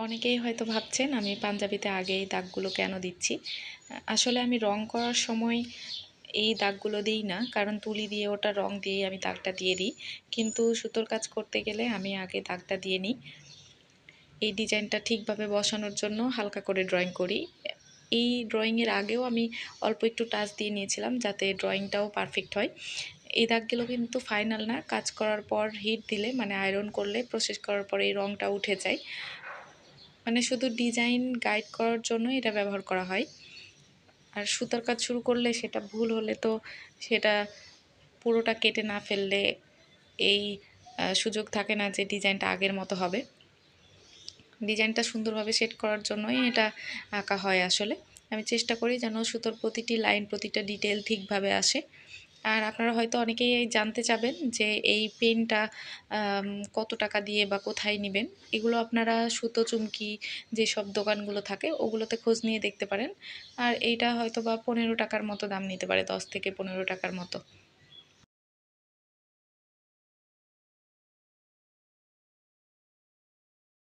অনেকেই হয়তো ভাবছেন আমি পাঞ্জাবিতে আগে এই দাগগুলো কেন দিচ্ছি। আসলে আমি রং করার সময় এই দাগগুলো দিই না, কারণ তুলি দিয়ে ওটা রং দিয়েই আমি দাগটা দিয়ে দিই। কিন্তু সুতোর কাজ করতে গেলে আমি আগে দাগটা দিয়ে নিই। এই ডিজাইনটা ঠিকভাবে বসানোর জন্য হালকা করে ড্রয়িং করি। এই ড্রয়িংয়ের আগেও আমি অল্প একটু টাচ দিয়ে নিয়েছিলাম যাতে ড্রয়িংটাও পারফেক্ট হয়। এই দাগগুলো কিন্তু ফাইনাল না, কাজ করার পর হিট দিলে মানে আয়রন করলে প্রসেস করার পর এই রংটা উঠে যায়। মানে শুধু ডিজাইন গাইড করার জন্য এটা ব্যবহার করা হয়। আর সুতার কাজ শুরু করলে সেটা ভুল হলে তো সেটা পুরোটা কেটে না ফেললে এই সুযোগ থাকে না যে ডিজাইনটা আগের মতো হবে। ডিজাইনটা সুন্দরভাবে সেট করার জন্যই এটা আঁকা হয় আসলে। আমি চেষ্টা করি যেন সুতোর প্রতিটি লাইন প্রতিটা ডিটেল ঠিকভাবে আসে। আর আপনারা হয়তো অনেকেই জানতে চাবেন যে এই পেনটা কত টাকা দিয়ে বা কোথায় নেবেন। এগুলো আপনারা সুতো চুমকি যেসব দোকানগুলো থাকে ওগুলোতে খোঁজ নিয়ে দেখতে পারেন। আর এইটা হয়তো বা 15 টাকার মতো দাম নিতে পারে, 10 থেকে 15 টাকার মতো।